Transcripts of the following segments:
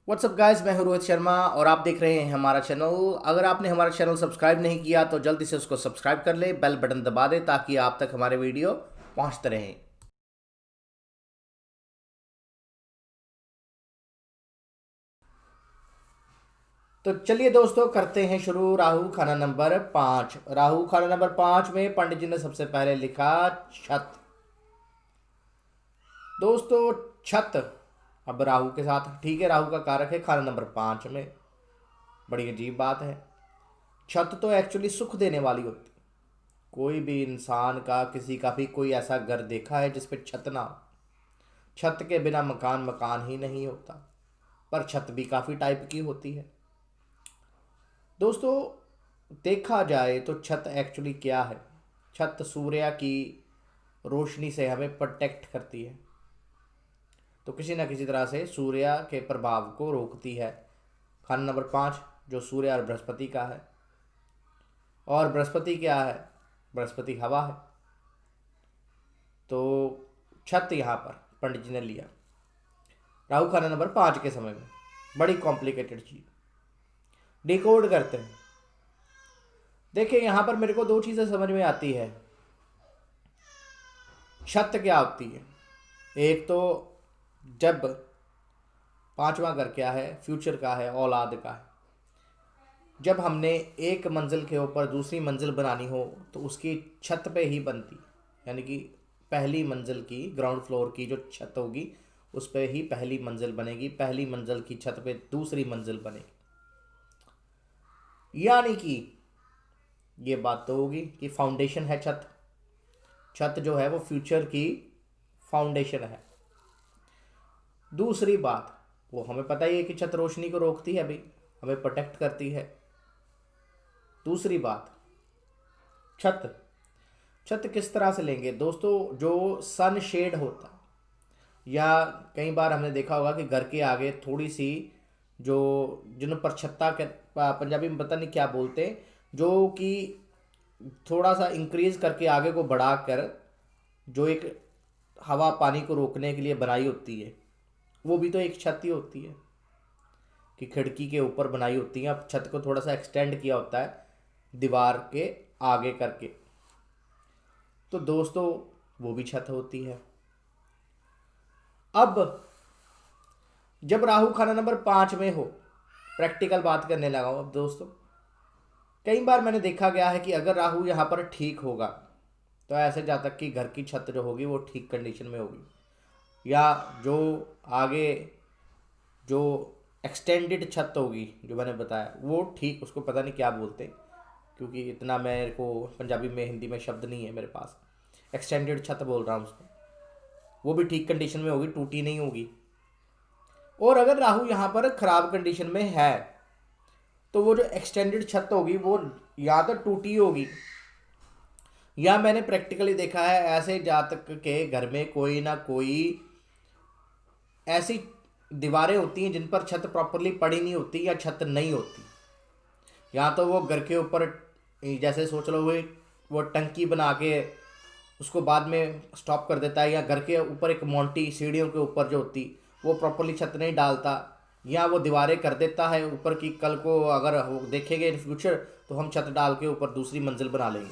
WhatsApp guys, मैं हूं रोहित शर्मा और आप देख रहे हैं हमारा चैनल। अगर आपने हमारा चैनल सब्सक्राइब नहीं किया तो जल्दी से उसको सब्सक्राइब कर ले, बेल बटन दबा दे ताकि आप तक हमारे वीडियो पहुंचते रहें। तो चलिए दोस्तों, करते हैं शुरू। राहु खाना नंबर 5। राहु खाना नंबर 5 में पंडित जी ने सबसे पहले लिखा छत। दोस्तों, छत अब राहु के साथ ठीक है, राहु का कारक है खाना नंबर 5 में। बड़ी अजीब बात है। छत तो एक्चुअली सुख देने वाली होती है। कोई भी इंसान का, किसी का भी कोई ऐसा घर देखा है जिस पे छत ना हो? छत के बिना मकान मकान ही नहीं होता। पर छत भी काफ़ी टाइप की होती है। दोस्तों, देखा जाए तो छत एक्चुअली क्या है? छत सूर्य की रोशनी से हमें प्रोटेक्ट करती है। तो किसी ना किसी तरह से सूर्य के प्रभाव को रोकती है। खाना नंबर 5 जो सूर्य और बृहस्पति का है। और बृहस्पति क्या है? बृहस्पति हवा है। तो छत यहाँ पर पंडित जी ने लिया राहु खाना नंबर 5 के समय में। बड़ी कॉम्प्लिकेटेड चीज, डिकोड करते हैं। देखिए, यहाँ पर मेरे को दो चीज़ें समझ में आती है। छत क्या होती है? एक तो जब पांचवा घर क्या है? फ्यूचर का है, औलाद का है। जब हमने एक मंजिल के ऊपर दूसरी मंजिल बनानी हो तो उसकी छत पे ही बनती, यानी कि पहली मंजिल की, ग्राउंड फ्लोर की जो छत होगी उस पे ही पहली मंजिल बनेगी। पहली मंजिल की छत पे दूसरी मंजिल बनेगी। यानी कि ये बात तो होगी कि फाउंडेशन है छत। छत जो है वो फ्यूचर की फाउंडेशन है। दूसरी बात, वो हमें पता ही है कि छत रोशनी को रोकती है, अभी हमें प्रोटेक्ट करती है। दूसरी बात, छत छत किस तरह से लेंगे दोस्तों? जो सन शेड होता है, या कई बार हमने देखा होगा कि घर के आगे थोड़ी सी, जो जिन पर छत्ता के पंजाबी में पता नहीं क्या बोलते, जो कि थोड़ा सा इंक्रीज करके आगे को बढ़ाकर जो एक हवा पानी को रोकने के लिए बनाई होती है, वो भी तो एक छत ही होती है कि खिड़की के ऊपर बनाई होती है। अब छत को थोड़ा सा एक्सटेंड किया होता है दीवार के आगे करके, तो दोस्तों वो भी छत होती है। अब जब राहु खाना नंबर 5 में हो, प्रैक्टिकल बात करने लगा हूं अब दोस्तों। कई बार मैंने देखा गया है कि अगर राहु यहाँ पर ठीक होगा तो ऐसे जातक की घर की छत जो होगी वो ठीक कंडीशन में होगी, या जो आगे जो एक्सटेंडेड छत होगी जो मैंने बताया वो ठीक, उसको पता नहीं क्या बोलते क्योंकि इतना मेरे को पंजाबी में हिंदी में शब्द नहीं है मेरे पास। एक्सटेंडेड छत बोल रहा हूँ उसको। वो भी ठीक कंडीशन में होगी, टूटी नहीं होगी। और अगर राहु यहाँ पर खराब कंडीशन में है तो वो जो एक्सटेंडेड छत होगी वो या तो टूटी होगी, या मैंने प्रैक्टिकली देखा है ऐसे जातक के घर में कोई ना कोई ऐसी दीवारें होती हैं जिन पर छत प्रॉपरली पड़ी नहीं होती या छत नहीं होती। या तो वो घर के ऊपर, जैसे सोच लो वो टंकी बना के उसको बाद में स्टॉप कर देता है, या घर के ऊपर एक मोंटी सीढ़ियों के ऊपर जो होती वो प्रॉपरली छत नहीं डालता, या वो दीवारें कर देता है ऊपर की। कल को अगर वो देखेंगे इन फ्यूचर तो हम छत डाल के ऊपर दूसरी मंजिल बना लेंगे।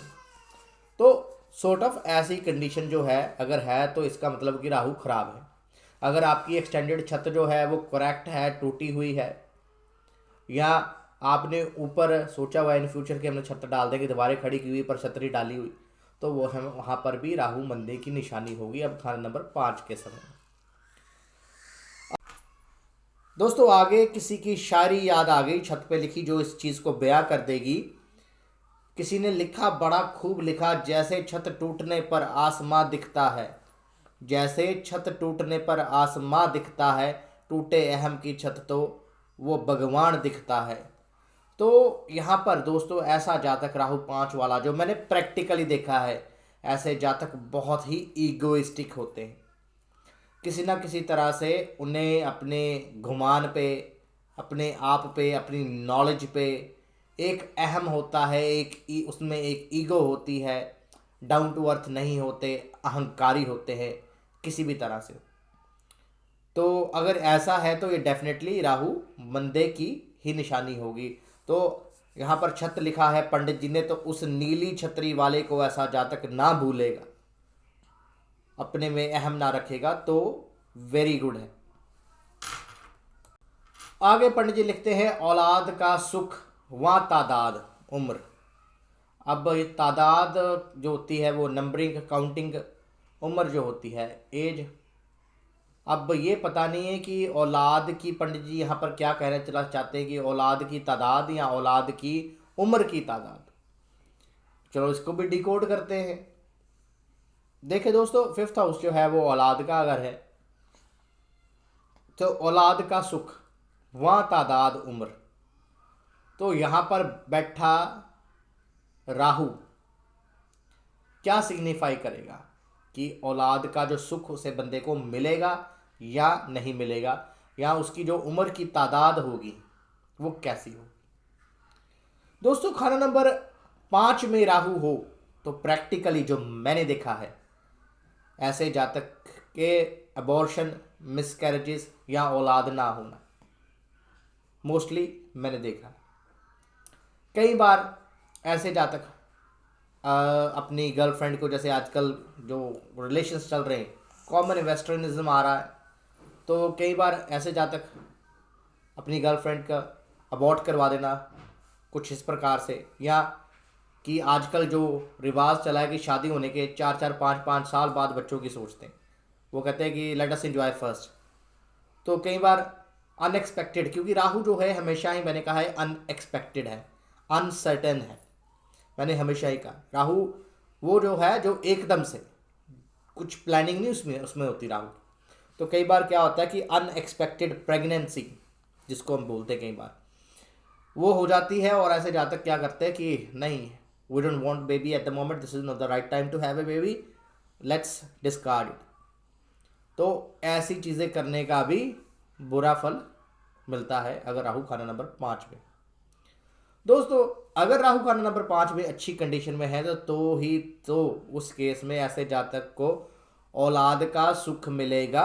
तो सॉर्ट ऑफ ऐसी कंडीशन जो है अगर है तो इसका मतलब कि राहु खराब है। अगर आपकी एक्सटेंडेड छत जो है वो करेक्ट है, टूटी हुई है, या आपने ऊपर सोचा हुआ इन फ्यूचर के हमने छत डाल देंगे, दीवारें खड़ी की हुई पर छत नहीं डाली हुई, तो वो हम वहाँ पर भी राहु मंदे की निशानी होगी। अब खाना नंबर 5 के समय दोस्तों, आगे किसी की शायरी याद आ गई छत पे लिखी जो इस चीज़ को बयां कर देगी। किसी ने लिखा, बड़ा खूब लिखा, जैसे छत टूटने पर आसमां दिखता है, जैसे छत टूटने पर आसमां दिखता है, टूटे अहम की छत तो वो भगवान दिखता है। तो यहाँ पर दोस्तों ऐसा जातक राहु 5 वाला जो मैंने प्रैक्टिकली देखा है, ऐसे जातक बहुत ही ईगोइस्टिक होते हैं। किसी ना किसी तरह से उन्हें अपने घुमान पे, अपने आप पे, अपनी नॉलेज पे एक अहम होता है, उसमें एक ईगो होती है डाउन टू अर्थ नहीं होते, अहंकारी होते हैं किसी भी तरह से। तो अगर ऐसा है तो ये डेफिनेटली राहु मंदे की ही निशानी होगी। तो यहाँ पर छत लिखा है पंडित जी ने, तो उस नीली छतरी वाले को ऐसा जातक ना भूलेगा, अपने में अहम ना रखेगा, तो वेरी गुड है। आगे पंडित जी लिखते हैं औलाद का सुख व तादाद उम्र। अब ये तादाद जो होती है वो नंबरिंग काउंटिंग, उम्र जो होती है एज। अब ये पता नहीं है कि औलाद की, पंडित जी यहाँ पर क्या कहना चला चाहते हैं कि औलाद की तादाद या औलाद की उम्र की तादाद। चलो इसको भी डिकोड करते हैं। देखिए दोस्तों, फिफ्थ हाउस जो है वो औलाद का अगर है तो औलाद का सुख व तादाद उम्र, तो यहाँ पर बैठा राहु क्या सिग्निफाई करेगा कि औलाद का जो सुख उसे बंदे को मिलेगा या नहीं मिलेगा, या उसकी जो उम्र की तादाद होगी वो कैसी होगी। दोस्तों खाना नंबर 5 में राहु हो तो प्रैक्टिकली जो मैंने देखा है, ऐसे जातक के अबॉर्शन, मिसकैरेजेस या औलाद ना होना मोस्टली मैंने देखा। कई बार ऐसे जातक अपनी गर्लफ्रेंड को, जैसे आजकल जो रिलेशंस चल रहे हैं, कॉमन वेस्टर्निज्म आ रहा है, तो कई बार ऐसे जातक अपनी गर्लफ्रेंड का अबॉर्ट करवा देना कुछ इस प्रकार से, या कि आजकल जो रिवाज चला है कि शादी होने के 4-4 5-5 साल बाद बच्चों की सोचते हैं, वो कहते हैं कि लेट अस एंजॉय फर्स्ट। तो कई बार अनएक्सपेक्टेड, क्योंकि राहु जो है हमेशा ही मैंने कहा है अनएक्सपेक्टेड है, अनसर्टेन है। मैंने हमेशा ही कहा राहु वो जो है जो एकदम से कुछ प्लानिंग नहीं उसमें होती राहु। तो कई बार क्या होता है कि अनएक्सपेक्टेड प्रेगनेंसी जिसको हम बोलते हैं, कई बार वो हो जाती है, और ऐसे जातक क्या करते हैं कि नहीं, we don't want baby at the moment, this is not the right time to have a baby, let's discard it. तो ऐसी चीज़ें करने का भी बुरा फल मिलता है अगर राहु खाना नंबर 5 में। दोस्तों अगर राहु खाना नंबर 5 में अच्छी कंडीशन में है तो उस केस में ऐसे जातक को औलाद का सुख मिलेगा,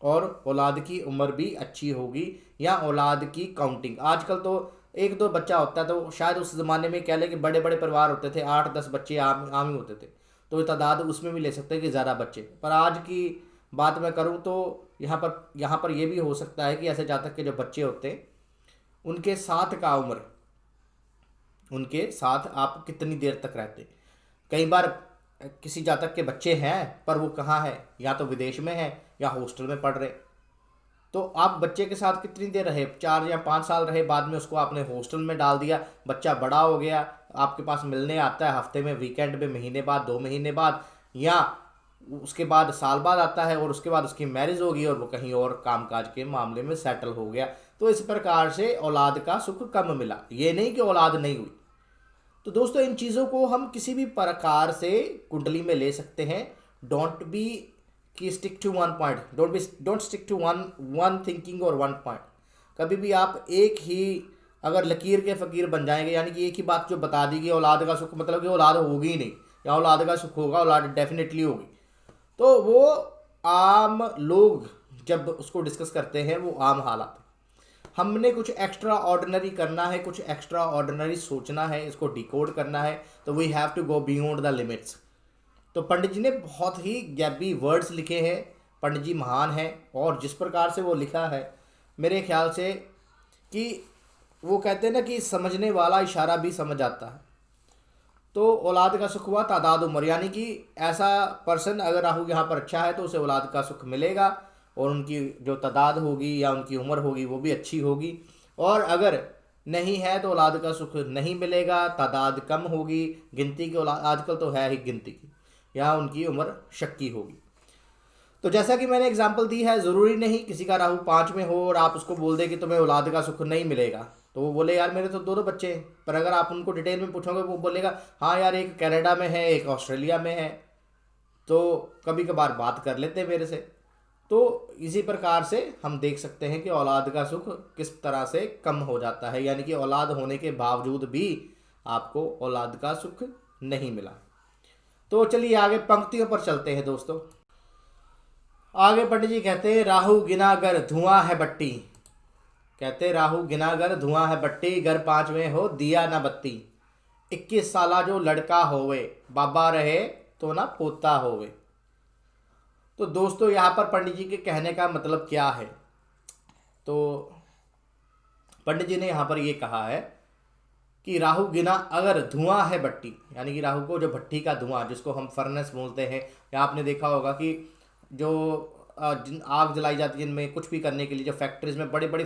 और औलाद की उम्र भी अच्छी होगी, या औलाद की काउंटिंग। आजकल तो 1-2 बच्चा होता है, तो शायद उस ज़माने में कह लें कि बड़े बड़े परिवार होते थे, 8-10 बच्चे आम ही होते थे, तो तादाद उसमें भी ले सकते हैं कि ज़्यादा बच्चे। पर आज की बात मैं करूं तो यहाँ पर ये भी हो सकता है कि ऐसे जातक के जो बच्चे होते हैं उनके साथ का उम्र, उनके साथ आप कितनी देर तक रहते। कई बार किसी जातक के बच्चे हैं पर वो कहाँ है, या तो विदेश में है या हॉस्टल में पढ़ रहे, तो आप बच्चे के साथ कितनी देर रहे, 4 या 5 साल रहे, बाद में उसको आपने हॉस्टल में डाल दिया, बच्चा बड़ा हो गया, आपके पास मिलने आता है हफ्ते में, वीकेंड में, महीने बाद, 2 महीने बाद, या उसके बाद साल बाद आता है, और उसके बाद उसकी मैरिज होगी और वो कहीं और कामकाज के मामले में सेटल हो गया। तो इस प्रकार से औलाद का सुख कम मिला, ये नहीं कि औलाद नहीं हुई। तो दोस्तों इन चीज़ों को हम किसी भी प्रकार से कुंडली में ले सकते हैं। डोंट बी कि stick to one point, don't stick to one thinking और वन पॉइंट। कभी भी आप एक ही अगर लकीर के फ़कीर बन जाएंगे, यानी कि एक ही बात जो बता दी कि औलाद का सुख, मतलब कि औलाद होगी ही नहीं, या औलाद का सुख होगा, औलाद डेफिनेटली होगी, तो वो आम लोग जब उसको डिस्कस करते हैं वो आम हालात। हमने कुछ एक्स्ट्रा ऑर्डिनरी करना है, कुछ एक्स्ट्रा ऑर्डिनरी सोचना है, इसको डिकोड करना है, तो we have to go beyond the limits. तो पंडित जी ने बहुत ही गैबी वर्ड्स लिखे हैं, पंडित जी महान हैं, और जिस प्रकार से वो लिखा है मेरे ख्याल से कि वो कहते हैं ना कि समझने वाला इशारा भी समझ आता है। तो औलाद का सुख हुआ तादाद उम्र, यानी कि ऐसा पर्सन अगर राहु यहाँ पर अच्छा है तो उसे औलाद का सुख मिलेगा, और उनकी जो तादाद होगी या उनकी उम्र होगी वो भी अच्छी होगी। और अगर नहीं है तो औलाद का सुख नहीं मिलेगा, तादाद कम होगी, गिनती की औलाद आजकल तो है ही गिनती की, या उनकी उम्र शक्की होगी। तो जैसा कि मैंने एग्जांपल दी है, ज़रूरी नहीं किसी का राहु 5 में हो और आप उसको बोल दें कि तुम्हें औलाद का सुख नहीं मिलेगा, तो वो बोले यार मेरे तो 2 बच्चे हैं। पर अगर आप उनको डिटेल में पूछोगे वो बोलेगा हाँ यार एक कनाडा में है, एक ऑस्ट्रेलिया में है, तो कभी कभार बात कर लेते हैं मेरे से। तो इसी प्रकार से हम देख सकते हैं कि औलाद का सुख किस तरह से कम हो जाता है, यानी कि औलाद होने के बावजूद भी आपको औलाद का सुख नहीं मिला। तो चलिए आगे पंक्तियों पर चलते हैं दोस्तों। आगे पंडित जी कहते हैं, राहु गिनागर धुआं है बट्टी। कहते राहु गिनागर धुआं है बट्टी, घर पांचवें हो दिया ना बत्ती। 21 साला जो लड़का होवे, बाबा रहे तो ना पोता होवे। तो दोस्तों यहाँ पर पंडित जी के कहने का मतलब क्या है? तो पंडित जी ने यहाँ पर ये कहा है कि राहु गिना अगर धुआं है बट्टी, यानी कि राहु को जो भट्टी का धुआं, जिसको हम फर्नेस बोलते हैं, या आपने देखा होगा कि जो जिन आग जलाई जाती है जिनमें कुछ भी करने के लिए, जो फैक्ट्रीज में बड़े बड़े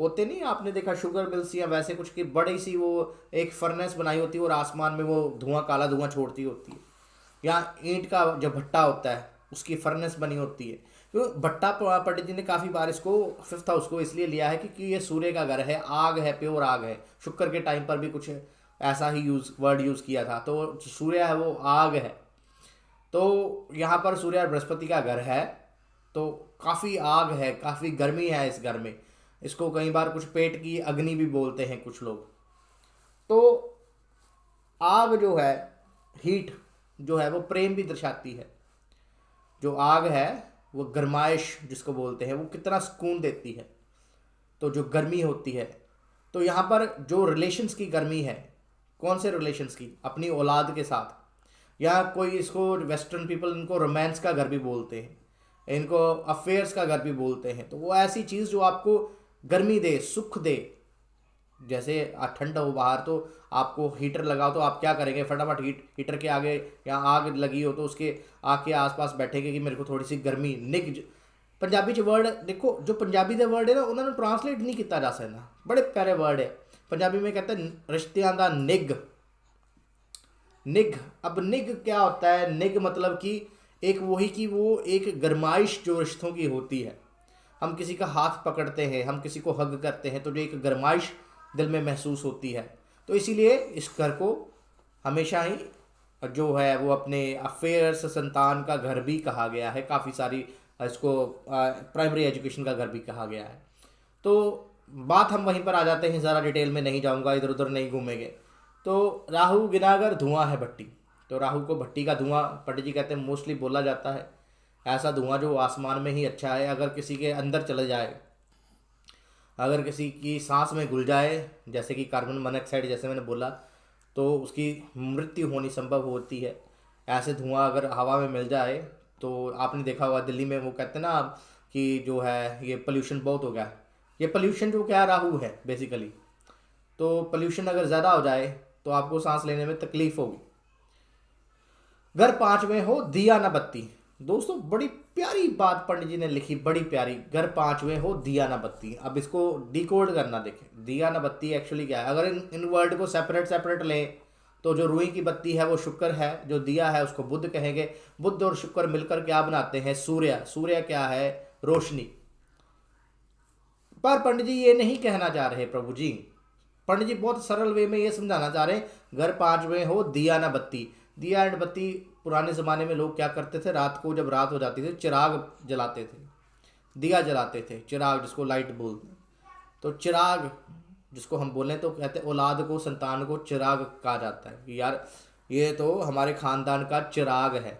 होते नहीं, आपने देखा शुगर मिल्स या वैसे कुछ की बड़ी सी वो एक फर्नेस बनाई होती है और आसमान में वो धुआं, काला धुआं छोड़ती होती है। या ईंट का जो भट्टा होता है उसकी फर्नेस बनी होती है। तो भट्टा पंडित जी ने काफ़ी बार इसको फिफ्थ हाउस को इसलिए लिया है क्योंकि ये सूर्य का घर है, आग है, प्योर आग है। शुक्र के टाइम पर भी कुछ ऐसा ही वर्ड यूज़ किया था। तो सूर्य है वो आग है, तो यहाँ पर सूर्य और बृहस्पति का घर है, तो काफ़ी आग है, काफ़ी गर्मी है इस घर में। इसको कई बार कुछ पेट की अग्नि भी बोलते हैं कुछ लोग। तो आग जो है, हीट जो है वो प्रेम भी दर्शाती है। जो आग है वो गरमाइश जिसको बोलते हैं, वो कितना सुकून देती है। तो जो गर्मी होती है, तो यहाँ पर जो रिलेशंस की गर्मी है, कौन से रिलेशंस की? अपनी औलाद के साथ। या कोई इसको वेस्टर्न पीपल इनको रोमांस का घर भी बोलते हैं, इनको अफेयर्स का घर भी बोलते हैं। तो वो ऐसी चीज़ जो आपको गर्मी दे, सुख दे। जैसे ठंड हो बाहर तो आपको हीटर लगाओ तो आप क्या करेंगे? फटाफट हीटर के आगे, या आग लगी हो तो उसके आग के आसपास बैठेंगे कि मेरे को थोड़ी सी गर्मी निग। पंजाबी च वर्ड देखो, जो पंजाबी के वर्ड है ना उन्होंने ट्रांसलेट नहीं किया जा सकता। बड़े प्यारे वर्ड है पंजाबी में, कहते हैं रिश्तियां दा निग। निग, अब निग क्या होता है? निग मतलब कि एक वही कि वो एक गरमाइश जो रिश्तों की होती है। हम किसी का हाथ पकड़ते हैं, हम किसी को हग करते हैं, तो जो एक गरमाइश दिल में महसूस होती है। तो इसीलिए इस घर को हमेशा ही जो है वो अपने अफेयर्स, संतान का घर भी कहा गया है। काफ़ी सारी इसको प्राइमरी एजुकेशन का घर भी कहा गया है। तो बात हम वहीं पर आ जाते हैं, ज़्यादा डिटेल में नहीं जाऊंगा, इधर उधर नहीं घूमेंगे। तो राहु गिनागर धुआं है भट्टी। तो राहु को भट्टी का धुआं पंडित जी कहते हैं मोस्टली बोला जाता है। ऐसा धुआं जो आसमान में ही अच्छा है, अगर किसी के अंदर चले जाए, अगर किसी की सांस में घुल जाए, जैसे कि कार्बन मोनोऑक्साइड जैसे मैंने बोला, तो उसकी मृत्यु होनी संभव होती है। ऐसे धुआं अगर हवा में मिल जाए, तो आपने देखा होगा दिल्ली में वो कहते हैं ना कि जो है ये पोल्यूशन बहुत हो गया। ये पोल्यूशन जो क्या राहु है बेसिकली। तो पोल्यूशन अगर ज़्यादा हो जाए तो आपको सांस लेने में तकलीफ होगी। घर पांचवें हो दिया न बत्ती। दोस्तों बड़ी प्यारी बात पंडित जी ने लिखी, बड़ी प्यारी। घर पांचवें हो दिया न बत्ती। अब इसको डिकोड करना देखें, दिया न बत्ती एक्चुअली क्या है। अगर इन वर्ड को सेपरेट लें तो जो रुई की बत्ती है वो शुक्र है, जो दिया है उसको बुध कहेंगे। बुध और शुक्र मिलकर क्या बनाते हैं? सूर्य। सूर्य क्या है? रोशनी। पर पंडित जी ये नहीं कहना चाह रहे प्रभु जी। पंडित जी बहुत सरल वे में ये समझाना चाह रहे हैं, घर पांचवें हो दिया न बत्ती। दिया एंड बत्ती, पुराने ज़माने में लोग क्या करते थे? रात को जब रात हो जाती थी चिराग जलाते थे, दिया जलाते थे, चिराग जिसको लाइट बोलते हैं। तो चिराग जिसको हम बोलें तो कहते हैं औलाद को, संतान को चिराग कहा जाता है कि यार ये तो हमारे ख़ानदान का चिराग है।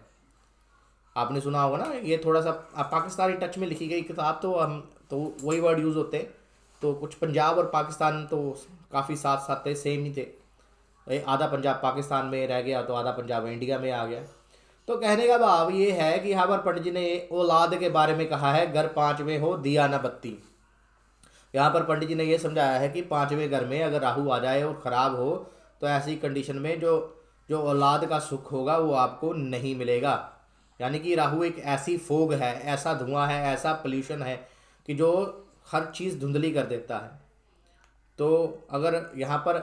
आपने सुना होगा ना, ये थोड़ा सा पाकिस्तानी टच में लिखी गई किताब, तो हम तो वही वर्ड यूज़ होते हैं। तो कुछ पंजाब और पाकिस्तान तो काफ़ी साथ साथ थे, सेम ही थे। आधा पंजाब पाकिस्तान में रह गया तो आधा पंजाब इंडिया में आ गया। तो कहने का भाव ये है कि यहाँ पर पंडित जी ने औलाद के बारे में कहा है, घर पांचवें हो दिया न बत्ती। यहाँ पर पंडित जी ने ये समझाया है कि पांचवें घर में अगर राहु आ जाए और ख़राब हो, तो ऐसी कंडीशन में जो जो औलाद का सुख होगा वो आपको नहीं मिलेगा। यानी कि राहु एक ऐसी फोग है, ऐसा धुआं है, ऐसा पोल्यूशन है कि जो हर चीज़ धुंधली कर देता है। तो अगर यहाँ पर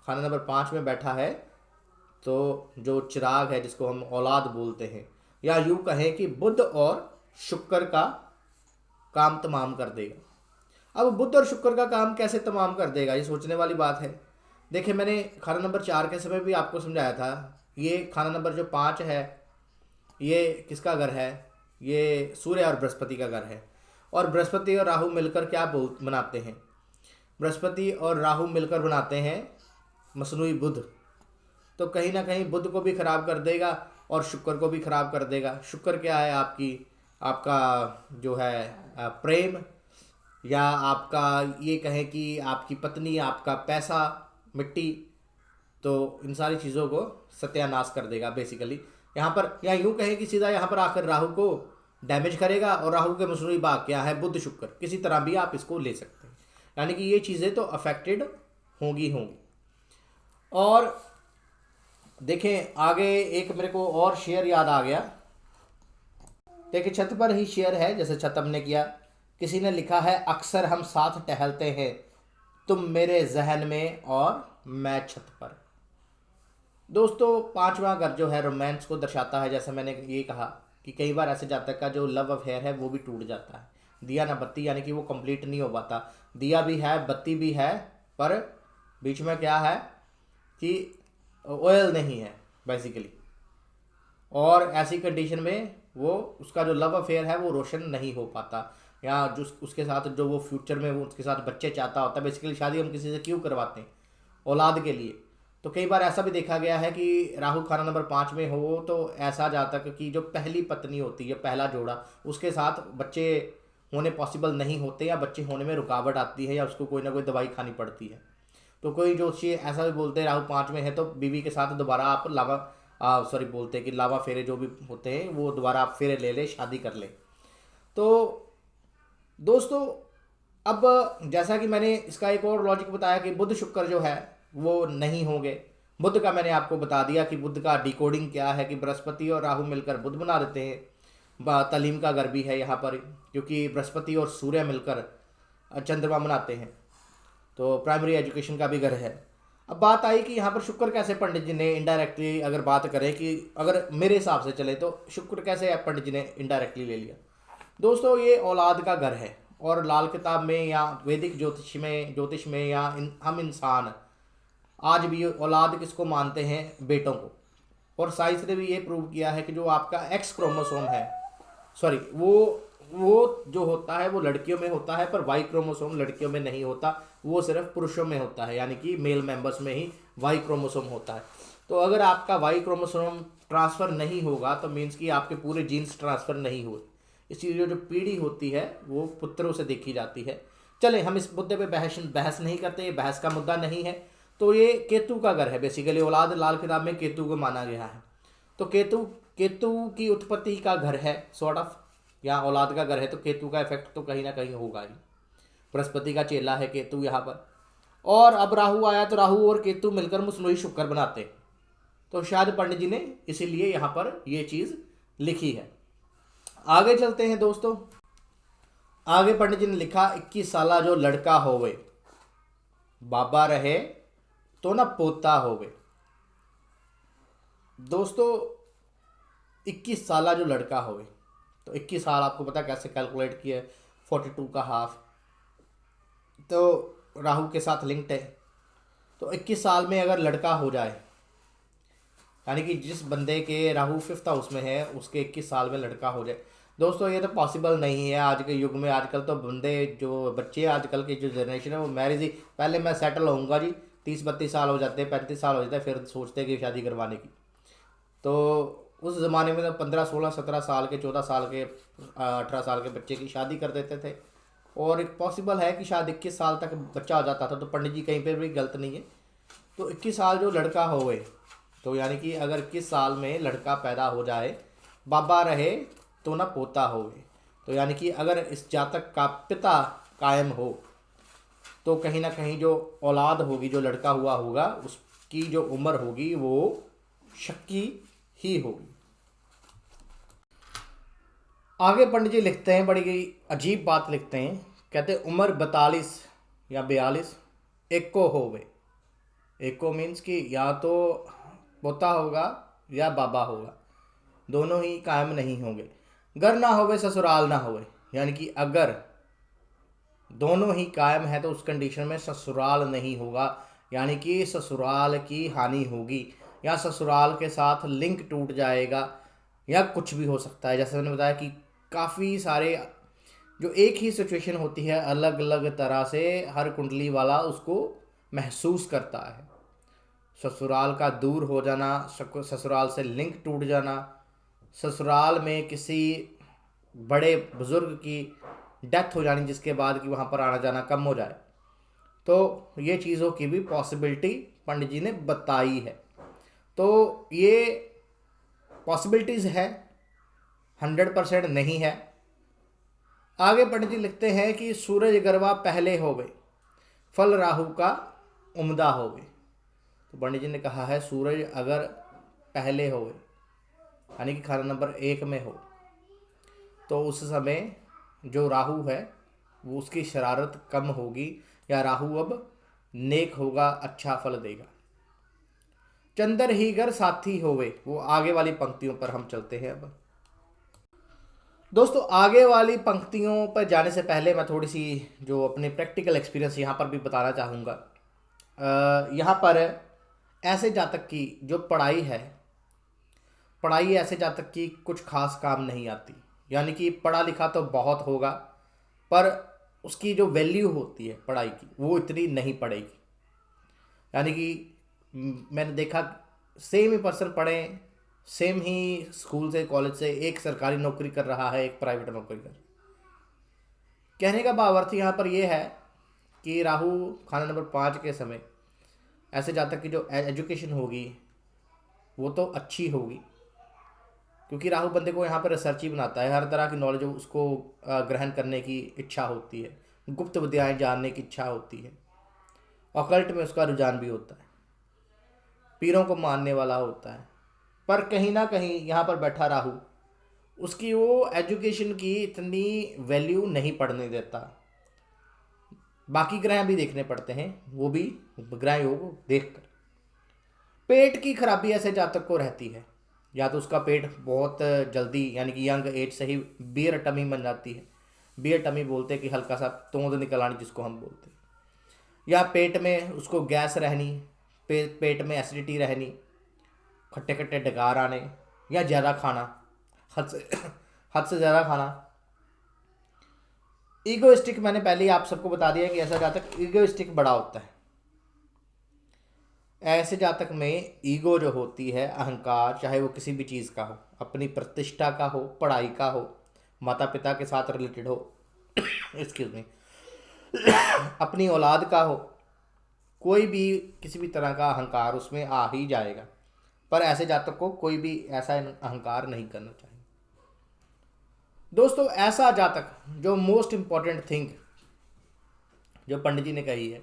खाना नंबर 5 में बैठा है, तो जो चिराग है जिसको हम औलाद बोलते हैं, या यूँ कहें कि बुध और शुक्र का काम तमाम कर देगा। अब बुध और शुक्र का काम कैसे तमाम कर देगा, ये सोचने वाली बात है। देखिए मैंने खाना नंबर 4 के समय भी आपको समझाया था, ये खाना नंबर जो 5 है ये किसका घर है? ये सूर्य और बृहस्पति का घर है। और बृहस्पति और राहु मिलकर क्या बनाते हैं? बृहस्पति और राहु मिलकर बनाते हैं मसनूई बुध। तो कहीं ना कहीं बुध को भी खराब कर देगा, और शुक्र को भी खराब कर देगा। शुक्र क्या है, आपका जो है प्रेम, या आपका ये कहें कि आपकी पत्नी, आपका पैसा, मिट्टी, तो इन सारी चीज़ों को सत्यानाश कर देगा बेसिकली। यहाँ पर या यूँ कहें कि सीधा यहाँ पर आकर राहु को डैमेज करेगा। और राहु के मसनूई बाग क्या है, बुध शुक्र, किसी तरह भी आप इसको ले सकते हैं। यानी कि ये चीज़ें तो अफेक्टेड होंगी। और देखें आगे एक मेरे को और शेयर याद आ गया। देखिए छत पर ही शेयर है, जैसे छत हमने किया। किसी ने लिखा है, अक्सर हम साथ टहलते हैं, तुम मेरे जहन में और मैं छत पर। दोस्तों पांचवा घर जो है रोमांस को दर्शाता है। जैसे मैंने ये कहा कि कई बार ऐसे जातक का जो लव अफेयर है वो भी टूट जाता है। दिया ना बत्ती, यानी कि वो कंप्लीट नहीं हो पाता। दिया भी है, बत्ती भी है, पर बीच में क्या है कि ऑयल नहीं है बेसिकली। और ऐसी कंडीशन में वो उसका जो लव अफेयर है वो रोशन नहीं हो पाता, या जो उसके साथ जो वो फ्यूचर में वो उसके साथ बच्चे चाहता होता है। बेसिकली शादी हम किसी से क्यों करवाते हैं, औलाद के लिए। तो कई बार ऐसा भी देखा गया है कि राहु खाना नंबर 5 में हो तो ऐसा जातक की जो पहली पत्नी होती है, पहला जोड़ा, उसके साथ बच्चे होने पॉसिबल नहीं होते, या बच्चे होने में रुकावट आती है, या उसको कोई ना कोई दवाई खानी पड़ती है। तो कोई जोशी ऐसा भी बोलते हैं राहु 5 में है तो बीवी के साथ दोबारा आप बोलते हैं कि लावा फेरे जो भी होते हैं वो दोबारा आप फेरे ले ले, शादी कर ले। तो दोस्तों अब जैसा कि मैंने इसका एक और लॉजिक बताया कि बुध शुक्र जो है वो नहीं होंगे। बुध का मैंने आपको बता दिया कि बुध का डिकोडिंग क्या है, कि बृहस्पति और राहु मिलकर बुध बना देते हैं। तालीम का घर भी है यहाँ पर, क्योंकि बृहस्पति और सूर्य मिलकर चंद्रमा बनाते हैं। तो प्राइमरी एजुकेशन का भी घर है। अब बात आई कि यहाँ पर शुक्र कैसे पंडित जी ने इनडायरेक्टली अगर बात करें कि अगर मेरे हिसाब से चले तो शुक्र कैसे पंडित जी ने इनडायरेक्टली ले लिया। दोस्तों ये औलाद का घर है, और लाल किताब में या वैदिक ज्योतिष में या हम इंसान आज भी औलाद किसको मानते हैं, बेटों को। और साइंस ने भी ये प्रूव किया है कि जो आपका एक्स क्रोमोसोम है, सॉरी वो जो होता है वो लड़कियों में होता है, पर वाई क्रोमोसोम लड़कियों में नहीं होता, वो सिर्फ पुरुषों में होता है, यानी कि मेल मेंबर्स में ही वाई क्रोमोसोम होता है। तो अगर आपका वाई क्रोमोसोम ट्रांसफ़र नहीं होगा तो मीन्स कि आपके पूरे जीन्स ट्रांसफ़र नहीं हुए। इसलिए जो पीढ़ी होती है वो पुत्रों से देखी जाती है। चले हम इस मुद्दे पे बहस नहीं करते, ये बहस का मुद्दा नहीं है। तो ये केतु का घर है बेसिकली, औलाद लाल किताब में केतु को माना गया है। तो केतु की उत्पत्ति का घर है सॉर्ट ऑफ, या औलाद का घर है, तो केतु का इफेक्ट तो कहीं ना कहीं होगा ही। बृहस्पति का चेला है केतु यहाँ पर। और अब राहु आया तो राहु और केतु मिलकर मुसलोई शुक्र बनाते हैं। तो शायद पंडित जी ने इसीलिए यहाँ पर ये चीज़ लिखी है। आगे चलते हैं दोस्तों। आगे पंडित जी ने लिखा, 21 साला जो लड़का होवे, बाबा रहे तो ना पोता होवे। दोस्तों 21 साला जो लड़का होवे, तो 21 साल आपको पता कैसे कैलकुलेट किया, 42 का हाफ, तो राहु के साथ लिंक्ड है। तो 21 साल में अगर लड़का हो जाए, यानी कि जिस बंदे के राहु 5th हाउस में है उसके 21 साल में लड़का हो जाए, दोस्तों ये तो पॉसिबल नहीं है आज के युग में। आजकल तो जो बच्चे आजकल की जो जनरेशन है वो मैरिज ही, पहले मैं सेटल होऊंगा जी, 30-32 साल हो जाते हैं, 35 साल हो जाते हैं, फिर सोचते हैं कि शादी करवाने की। तो उस ज़माने में तो 15, 16, 17 साल के, 14 साल के, 18 साल के बच्चे की शादी कर देते थे। और एक पॉसिबल है कि शायद 21 साल तक बच्चा हो जाता था। तो पंडित जी कहीं पर भी गलत नहीं है। तो 21 साल जो लड़का होवे, तो यानी कि अगर 21 साल में लड़का पैदा हो जाए, बाबा रहे तो ना पोता होवे, तो यानी कि अगर इस जातक का पिता कायम हो तो कहीं ना कहीं जो औलाद होगी, जो लड़का हुआ होगा, उसकी जो उम्र होगी वो शक्की ही होगी। आगे पंडित जी लिखते हैं, बड़ी अजीब बात लिखते हैं। कहते हैं उम्र 42 या 42 एको होवे। एको मीन्स कि या तो पोता होगा या बाबा होगा, दोनों ही कायम नहीं होंगे। घर ना होवे ससुराल ना होवे, यानी कि अगर दोनों ही कायम है तो उस कंडीशन में ससुराल नहीं होगा, यानी कि ससुराल की हानि होगी, या ससुराल के साथ लिंक टूट जाएगा, या कुछ भी हो सकता है। जैसे मैंने बताया कि काफ़ी सारे जो एक ही सिचुएशन होती है, अलग अलग तरह से हर कुंडली वाला उसको महसूस करता है। ससुराल का दूर हो जाना, ससुराल से लिंक टूट जाना, ससुराल में किसी बड़े बुजुर्ग की डेथ हो जानी जिसके बाद कि वहाँ पर आना जाना कम हो जाए, तो ये चीज़ों की भी पॉसिबिलिटी पंडित जी ने बताई है। तो ये पॉसिबिलिटीज़ है, 100% नहीं है। आगे पंडित जी लिखते हैं कि सूरज गरवा पहले होवे, फल राहु का उम्दा होवे। तो पंडित जी ने कहा है सूरज अगर पहले होवे यानी कि खाना नंबर 1 में हो, तो उस समय जो राहु है वो उसकी शरारत कम होगी, या राहु अब नेक होगा, अच्छा फल देगा। चंदर ही घर साथी होवे, वो आगे वाली पंक्तियों पर हम चलते हैं। अब दोस्तों आगे वाली पंक्तियों पर जाने से पहले मैं थोड़ी सी जो अपनी प्रैक्टिकल एक्सपीरियंस यहाँ पर भी बताना चाहूँगा। यहाँ पर ऐसे जातक की जो पढ़ाई है, पढ़ाई ऐसे जातक की कुछ खास काम नहीं आती, यानी कि पढ़ा लिखा तो बहुत होगा पर उसकी जो वैल्यू होती है पढ़ाई की वो इतनी नहीं पड़ेगी। यानी कि मैंने देखा सेम ही पर्सन पढ़े, सेम ही स्कूल से कॉलेज से, एक सरकारी नौकरी कर रहा है, एक प्राइवेट नौकरी कर। कहने का भावार्थ यहाँ पर यह है कि राहु खाना नंबर 5 के समय ऐसे जातक की जो एजुकेशन होगी वो तो अच्छी होगी, क्योंकि राहु बंदे को यहाँ पर रिसर्ची बनाता है, हर तरह की नॉलेज उसको ग्रहण करने की इच्छा होती है, गुप्त विद्याएं जानने की इच्छा होती है, ऑकल्ट में उसका रुझान भी होता है, पीरों को मानने वाला होता है। पर कहीं ना कहीं यहाँ पर बैठा राहु उसकी वो एजुकेशन की इतनी वैल्यू नहीं पड़ने देता। बाकी ग्रह भी देखने पड़ते हैं, वो भी ग्रह योग देखकर। पेट की खराबी ऐसे जातक को रहती है, या तो उसका पेट बहुत जल्दी यानी कि यंग एज से ही बियर टमी बन जाती है। बियर टमी बोलते हैं कि हल्का सा तोंद निकल आनी जिसको हम बोलते हैं, या पेट में उसको गैस रहनी, पेट में एसिडिटी रहनी, खट्टे खट्टे डकार आने, या ज़्यादा खाना, हद से ज़्यादा खाना। ईगोइस्टिक मैंने पहले ही आप सबको बता दिया कि ऐसा जातक ईगोइस्टिक बड़ा होता है। ऐसे जातक में ईगो जो होती है, अहंकार, चाहे वो किसी भी चीज़ का हो, अपनी प्रतिष्ठा का हो, पढ़ाई का हो, माता पिता के साथ रिलेटेड हो एक्सक्यूज मी, अपनी औलाद का हो, कोई भी किसी भी तरह का अहंकार उसमें आ ही जाएगा। पर ऐसे जातक को कोई भी ऐसा अहंकार नहीं करना चाहिए। दोस्तों ऐसा जातक जो मोस्ट इंपॉर्टेंट थिंग जो पंडित जी ने कही है,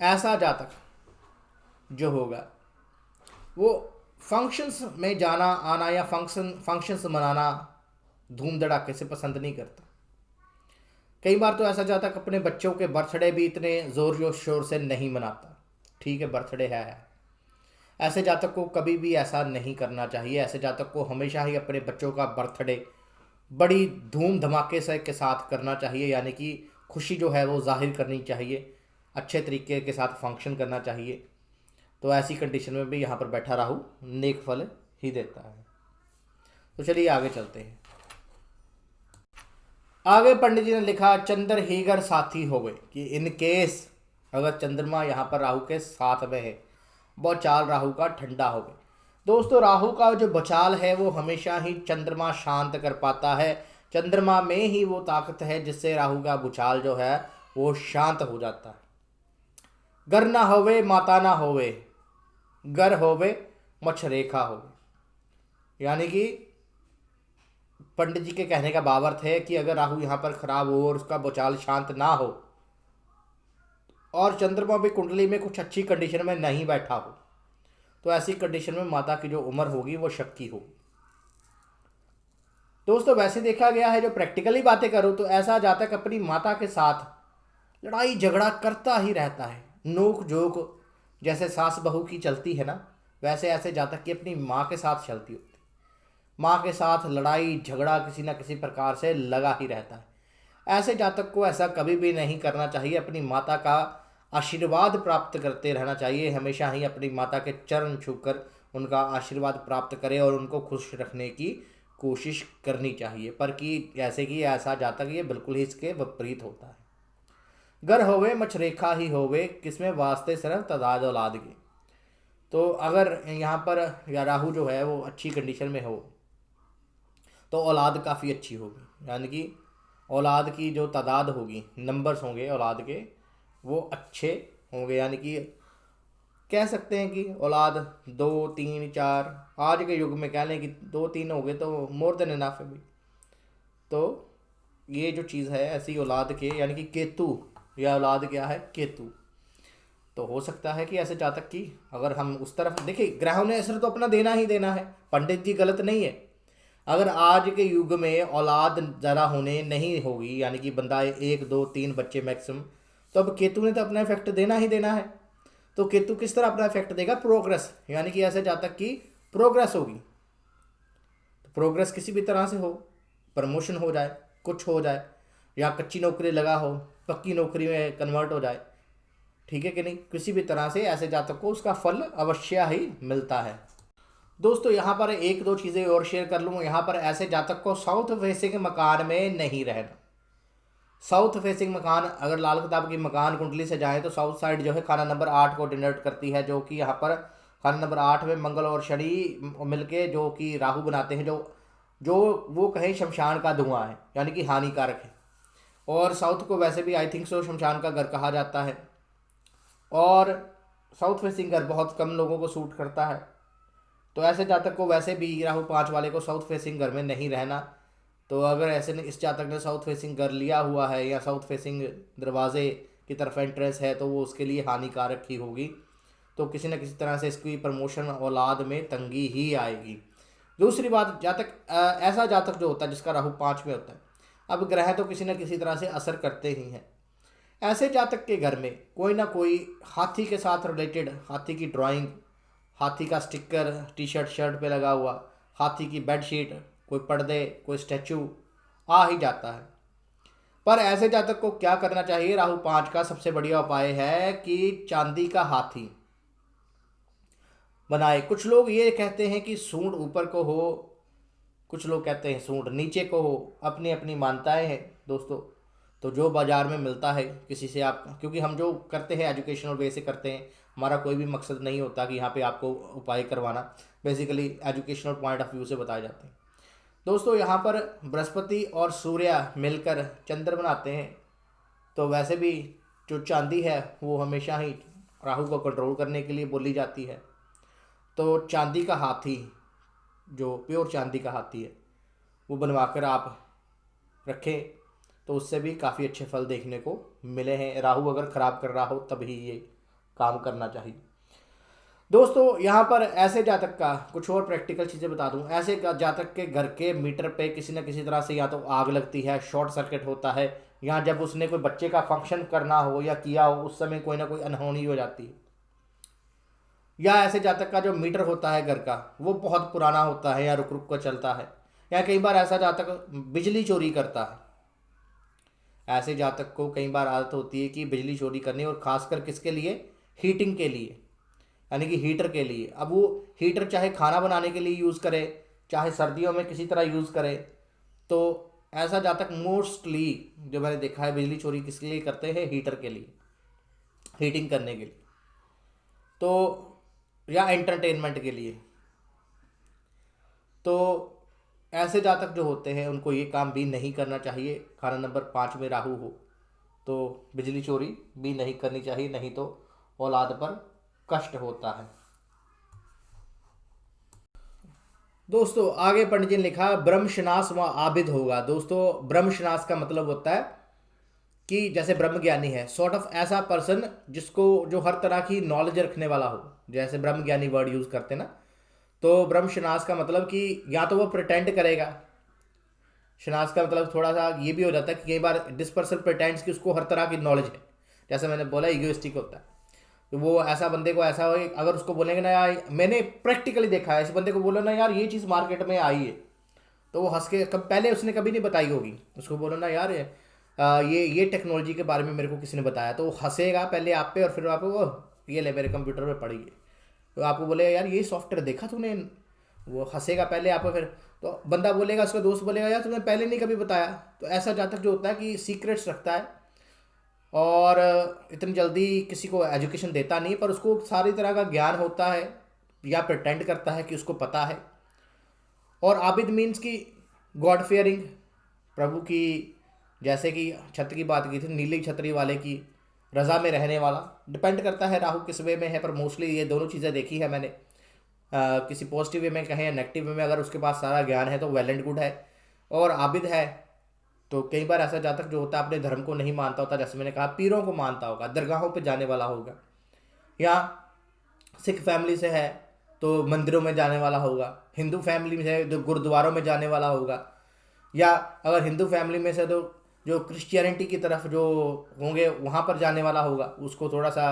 ऐसा जातक जो होगा वो फंक्शंस में जाना आना या फंक्शंस मनाना धूम धड़ाके से पसंद नहीं करता। कई बार तो ऐसा जातक अपने बच्चों के बर्थडे भी इतने ज़ोर शोर से नहीं मनाता। ठीक है, बर्थडे है, ऐसे जातक को कभी भी ऐसा नहीं करना चाहिए। ऐसे जातक को हमेशा ही अपने बच्चों का बर्थडे बड़ी धूम धमाके से के साथ करना चाहिए, यानी कि खुशी जो है वो जाहिर करनी चाहिए, अच्छे तरीके के साथ फंक्शन करना चाहिए। तो ऐसी कंडीशन में भी यहाँ पर बैठा राहु नेक फल ही देता है। तो चलिए आगे चलते हैं। आगे पंडित जी ने लिखा चंद्र हीगर साथी हो गए, कि इन केस अगर चंद्रमा यहाँ पर राहु के साथ में है, बचाल राहु का ठंडा हो गया। दोस्तों राहु का जो बचाल है वो हमेशा ही चंद्रमा शांत कर पाता है। चंद्रमा में ही वो ताकत है जिससे राहु का बुचाल जो है वो शांत हो जाता है। गर ना होवे माता ना होवे, गर होवे मच्छरेखा होवे। यानी कि पंडित जी के कहने का भावार्थ है कि अगर राहु यहाँ पर खराब हो और उसका बुचाल शांत ना हो और चंद्रमा भी कुंडली में कुछ अच्छी कंडीशन में नहीं बैठा हो, तो ऐसी कंडीशन में माता की जो उम्र होगी वो शक्की होगी। दोस्तों वैसे देखा गया है, जो प्रैक्टिकली बातें करूँ तो ऐसा जातक अपनी माता के साथ लड़ाई झगड़ा करता ही रहता है। नोक जोक जैसे सास बहू की चलती है ना, वैसे ऐसे जातक की अपनी माँ के साथ चलती होती। माँ के साथ लड़ाई झगड़ा किसी न किसी प्रकार से लगा ही रहता है। ऐसे जातक को ऐसा कभी भी नहीं करना चाहिए। अपनी माता का आशीर्वाद प्राप्त करते रहना चाहिए, हमेशा ही अपनी माता के चरण छूकर उनका आशीर्वाद प्राप्त करें और उनको खुश रखने की कोशिश करनी चाहिए। पर कि ऐसे कि ऐसा जातक ये बिल्कुल ही इसके विपरीत होता है। घर होवे मछरेखा ही होवे, किसमें वास्ते सिर्फ तादाद औलाद के। तो अगर यहाँ पर या राहु जो है वो अच्छी कंडीशन में हो तो औलाद काफ़ी अच्छी होगी, यानी कि औलाद की जो तादाद होगी, नंबर्स होंगे औलाद के, वो अच्छे होंगे। यानी कि कह सकते हैं कि औलाद 2 3 4, आज के युग में कह लें कि 2 3 हो गए तो मोर देन इनफ है भी। तो ये जो चीज़ है ऐसी औलाद के, यानी कि केतु, या औलाद क्या है, केतु। तो हो सकता है कि ऐसे जातक की, अगर हम उस तरफ देखिए, ग्रहों ने असर तो अपना देना ही देना है, पंडित जी गलत नहीं है। अगर आज के युग में औलाद ज़रा होने नहीं होगी, यानी कि बंदा 1 2 3 बच्चे मैक्सिमम, तो अब केतु ने तो अपना इफेक्ट देना ही देना है। तो केतु किस तरह अपना इफेक्ट देगा, प्रोग्रेस, यानी कि ऐसे जातक की प्रोग्रेस होगी। तो प्रोग्रेस किसी भी तरह से हो, प्रमोशन हो जाए, कुछ हो जाए, या कच्ची नौकरी लगा हो पक्की नौकरी में कन्वर्ट हो जाए, ठीक है कि नहीं, किसी भी तरह से ऐसे जातक को उसका फल अवश्य ही मिलता है। दोस्तों यहाँ पर एक दो चीज़ें और शेयर कर लूँ। यहाँ पर ऐसे जातक को साउथ फेसिंग मकान में नहीं रहना। साउथ फेसिंग मकान, अगर लाल किताब की मकान कुंडली से जाए तो साउथ साइड जो है खाना नंबर 8 को डिनोट करती है, जो कि यहाँ पर खाना नंबर 8 में मंगल और शनि मिलके जो कि राहु बनाते हैं, जो जो वो कहें शमशान का धुआं है, यानी कि हानिकारक है। और साउथ को वैसे भी आई थिंक सो शमशान का घर कहा जाता है, और साउथ फेसिंग घर बहुत कम लोगों को सूट करता है। तो ऐसे जातक को वैसे भी राहु 5 वाले को साउथ फेसिंग घर में नहीं रहना। तो अगर ऐसे ने इस जातक ने साउथ फेसिंग घर लिया हुआ है या साउथ फेसिंग दरवाजे की तरफ एंट्रेंस है, तो वो उसके लिए हानिकारक ही होगी। तो किसी न किसी तरह से इसकी प्रमोशन औलाद में तंगी ही आएगी। दूसरी बात, जातक ऐसा जातक जो होता है जिसका राहु 5 में होता है, अब ग्रह तो किसी न किसी तरह से असर करते ही हैं। ऐसे जातक के घर में कोई ना कोई हाथी के साथ रिलेटेड, हाथी की ड्राइंग, हाथी का स्टिकर टी शर्ट शर्ट पे लगा हुआ, हाथी की बेडशीट, कोई पर्दे, कोई स्टैचू आ ही जाता है। पर ऐसे जातक को क्या करना चाहिए, राहु 5 का सबसे बढ़िया उपाय है कि चांदी का हाथी बनाए। कुछ लोग ये कहते हैं कि सूंड ऊपर को हो, कुछ लोग कहते हैं सूंड नीचे को हो, अपनी अपनी मान्यताएं हैं दोस्तों। तो जो बाज़ार में मिलता है किसी से आप, क्योंकि हम जो करते हैं एजुकेशनल वे से करते हैं, हमारा कोई भी मकसद नहीं होता कि यहाँ पे आपको उपाय करवाना, basically educational point of view से बताए जाते हैं। दोस्तों यहाँ पर बृहस्पति और सूर्य मिलकर चंद्र बनाते हैं। तो वैसे भी जो चांदी है वो हमेशा ही राहु को कंट्रोल करने के लिए बोली जाती है। तो चांदी का हाथी, जो प्योर चांदी का हाथी है, वो बनवा कर आप रखें, तो उससे भी काफ़ी अच्छे फल देखने को मिले हैं। राहु अगर ख़राब कर रहा हो तभी ये काम करना चाहिए। दोस्तों यहाँ पर ऐसे जातक का कुछ और प्रैक्टिकल चीज़ें बता दूं। ऐसे जातक के घर के मीटर पे किसी न किसी तरह से या तो आग लगती है, शॉर्ट सर्किट होता है, या जब उसने कोई बच्चे का फंक्शन करना हो या किया हो उस समय कोई ना कोई अनहोनी हो जाती है। या ऐसे जातक का जो मीटर होता है घर का वो बहुत पुराना होता है या रुक रुक कर चलता है, या कई बार ऐसा जातक बिजली चोरी करता है। ऐसे जातक को कई बार आदत होती है कि बिजली चोरी करनी, और ख़ासकर किसके लिए, हीटिंग के लिए, यानी कि हीटर के लिए। अब वो हीटर चाहे खाना बनाने के लिए यूज़ करे, चाहे सर्दियों में किसी तरह यूज़ करे, तो ऐसा जातक मोस्टली जो मैंने देखा है बिजली चोरी किसके लिए करते हैं, हीटर के लिए, हीटिंग करने के लिए, तो या एंटरटेनमेंट के लिए। तो ऐसे जातक जो होते हैं उनको ये काम भी नहीं करना चाहिए। खाना नंबर 5 में राहु हो तो बिजली चोरी भी नहीं करनी चाहिए, नहीं तो औलाद पर कष्ट होता है। दोस्तों आगे पंडित जी ने लिखा ब्रह्मशनास व आबिद होगा। दोस्तों ब्रह्मशनास का मतलब होता है कि जैसे ब्रह्म ज्ञानी है, सॉर्ट ऑफ ऐसा पर्सन जिसको, जो हर तरह की नॉलेज रखने वाला हो, जैसे ब्रह्म ज्ञानी वर्ड यूज़ करते हैं ना। तो ब्रह्म शनास का मतलब कि या तो वो प्रिटेंड करेगा, शनास का मतलब थोड़ा सा ये भी हो जाता है कि कई बार दिस पर्सन प्रिटेंड्स कि उसको हर तरह की नॉलेज है, जैसे मैंने बोला ईगोइस्टिक होता है। तो वो ऐसा बंदे को ऐसा हो, अगर उसको बोलेंगे ना यार, मैंने प्रैक्टिकली देखा है, इस बंदे को बोलो ना यार ये चीज़ मार्केट में आई है, तो वो हंस के, पहले उसने कभी नहीं बताई होगी, उसको बोलो ना यार ये टेक्नोलॉजी के बारे में मेरे को किसी ने बताया, तो वो हंसेगा पहले आप पे और फिर आपको वो ये ले मेरे कंप्यूटर पे पड़ी है, तो आपको बोलेगा यार ये सॉफ्टवेयर देखा तूने, वो हंसेगा पहले आप पे, फिर तो बंदा बोलेगा, उसका दोस्त बोलेगा यार तुमने पहले नहीं कभी बताया। तो ऐसा जातक जो होता है कि सीक्रेट्स रखता है, और इतनी जल्दी किसी को एजुकेशन देता नहीं, पर उसको सारी तरह का ज्ञान होता है या प्रिटेंड करता है कि उसको पता है। और आबिद मीन्स की गॉड फेयरिंग, प्रभु की, जैसे कि छत्र की बात की थी, नीली छतरी वाले की रज़ा में रहने वाला। डिपेंड करता है राहु किस वे में है, पर मोस्टली ये दोनों चीज़ें देखी है मैंने। किसी पॉजिटिव वे में कहें या नेगेटिव वे में, अगर उसके पास सारा ज्ञान है तो वेल एंड गुड है। और आबिद है तो कई बार ऐसा जातक जो होता है अपने धर्म को नहीं मानता होता, जैसे मैंने कहा पीरों को मानता होगा, दरगाहों पे जाने वाला होगा, या सिख फैमिली से है तो मंदिरों में जाने वाला होगा, हिंदू फैमिली में है तो गुरुद्वारों में जाने वाला होगा, या अगर हिंदू फैमिली में से तो जो क्रिश्चियनिटी की तरफ जो होंगे वहाँ पर जाने वाला होगा, उसको थोड़ा सा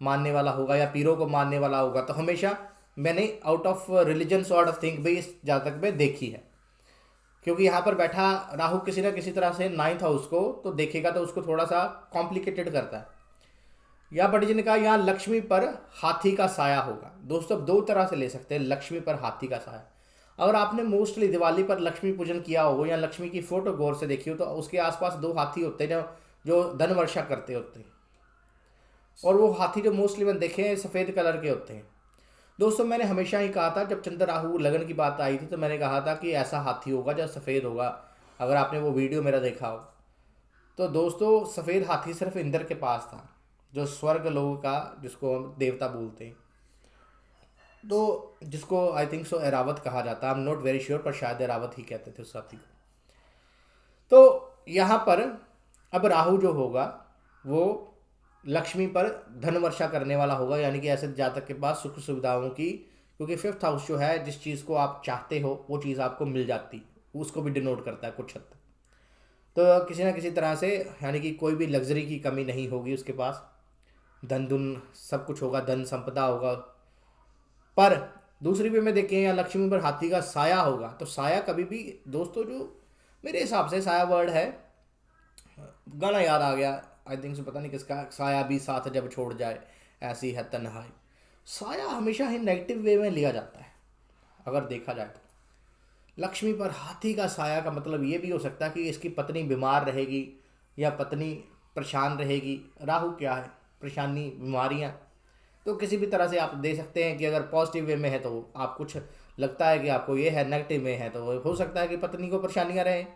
मानने वाला होगा, या पीरों को मानने वाला होगा। तो हमेशा मैंने out of religion sort of think भी इस जातक में देखी है, क्योंकि यहाँ पर बैठा राहु किसी ना किसी तरह से नाइन्थ हाउस को तो देखेगा, तो उसको थोड़ा सा कॉम्प्लिकेटेड करता है। यहाँ पंडित जी ने कहा यहाँ लक्ष्मी पर हाथी का साया होगा। दोस्तों अब दो तरह से ले सकते हैं लक्ष्मी पर हाथी का साया। अगर आपने मोस्टली दिवाली पर लक्ष्मी पूजन किया हो या लक्ष्मी की फोटो गौर से देखी हो, तो उसके आसपास दो हाथी होते हैं जो धन वर्षा करते होते हैं, और वो हाथी जो मोस्टली मैंने देखे हैं सफ़ेद कलर के होते हैं। दोस्तों मैंने हमेशा ही कहा था, जब चंद्र राहु लगन की बात आई थी तो मैंने कहा था कि ऐसा हाथी होगा जो सफ़ेद होगा। अगर आपने वो वीडियो मेरा देखा हो तो दोस्तों, सफ़ेद हाथी सिर्फ इंद्र के पास था, जो स्वर्ग लोक का जिसको हम देवता बोलते हैं, तो जिसको आई थिंक सो एरावत कहा जाता है। I am not very sure, पर शायद एरावत ही कहते थे उस हाथी को। तो यहाँ पर अब राहु जो होगा वो लक्ष्मी पर धन वर्षा करने वाला होगा, यानी कि ऐसे जातक के पास सुख सुविधाओं की, क्योंकि फिफ्थ हाउस जो है जिस चीज़ को आप चाहते हो वो चीज़ आपको मिल जाती, उसको भी डिनोट करता है कुछ हद तक। तो किसी ना किसी तरह से यानी कि कोई भी लग्जरी की कमी नहीं होगी उसके पास, धन धुन सब कुछ होगा, धन संपदा होगा। पर दूसरी वे में देखें या लक्ष्मी पर हाथी का साया होगा, तो साया कभी भी दोस्तों, जो मेरे हिसाब से साया वर्ड है, गाना याद आ गया आई थिंक सो, पता नहीं किसका, साया भी साथ जब छोड़ जाए ऐसी है तन्हाई। साया हमेशा ही नेगेटिव वे में लिया जाता है अगर देखा जाए तो। लक्ष्मी पर हाथी का साया का मतलब ये भी हो सकता है कि इसकी पत्नी बीमार रहेगी या पत्नी परेशान रहेगी। राहु क्या है, परेशानी, बीमारियां। तो किसी भी तरह से आप दे सकते हैं कि अगर पॉजिटिव वे में है तो आप कुछ लगता है कि आपको ये है, नेगेटिव में है तो हो सकता है कि पत्नी को परेशानियां रहें।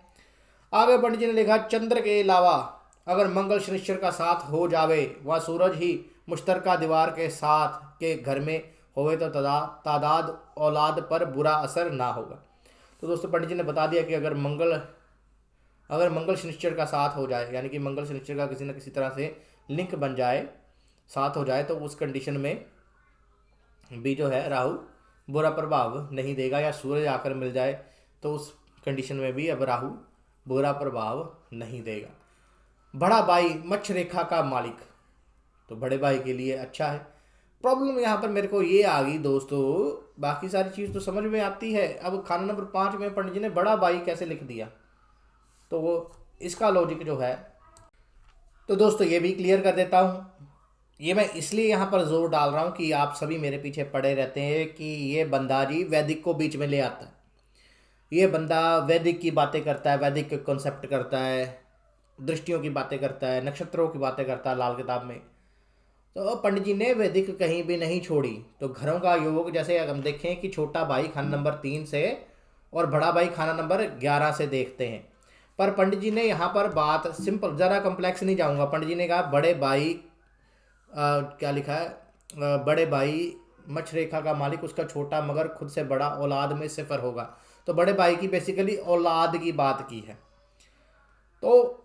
आगे पंडित जी ने लिखा, चंद्र के अलावा अगर मंगल शनिश्चर का साथ हो जावे, वह सूरज ही मुश्तरका दीवार के साथ के घर में होवे तो तादाद औलाद पर बुरा असर ना होगा। तो दोस्तों पंडित जी ने बता दिया कि अगर मंगल शनिश्चर का साथ हो जाए, यानी कि मंगल शनिश्चर का किसी न किसी तरह से लिंक बन जाए, साथ हो जाए, तो उस कंडीशन में भी जो है राहु बुरा प्रभाव नहीं देगा, या सूरज आकर मिल जाए तो उस कंडीशन में भी अब राहु बुरा प्रभाव नहीं देगा। बड़ा भाई मच्छ रेखा का मालिक, तो बड़े भाई के लिए अच्छा है। प्रॉब्लम यहाँ पर मेरे को ये आ गई दोस्तों, बाकी सारी चीज़ तो समझ में आती है, अब खाना नंबर 5 में पंडित जी ने बड़ा भाई कैसे लिख दिया, तो वो इसका लॉजिक जो है, तो दोस्तों ये भी क्लियर कर देता हूँ। ये मैं इसलिए यहाँ पर जोर डाल रहा हूँ कि आप सभी मेरे पीछे पड़े रहते हैं कि ये बंदा जी वैदिक को बीच में ले आता है, ये बंदा वैदिक की बातें करता है, वैदिक के कॉन्सेप्ट करता है, दृष्टियों की बातें करता है, नक्षत्रों की बातें करता है लाल किताब में। तो पंडित जी ने वैदिक कहीं भी नहीं छोड़ी। तो घरों का योग जैसे हम देखें कि छोटा भाई खाना नंबर 3 से और बड़ा भाई खाना नंबर 11 से देखते हैं, पर पंडित जी ने यहाँ पर बात सिंपल, ज़रा कम्प्लेक्स नहीं जाऊँगा। पंडित जी ने कहा बड़े भाई क्या लिखा है, बड़े भाई मच्छ रेखा का मालिक, उसका छोटा मगर खुद से बड़ा औलाद में सिफर होगा। तो बड़े भाई की बेसिकली औलाद की बात की है। तो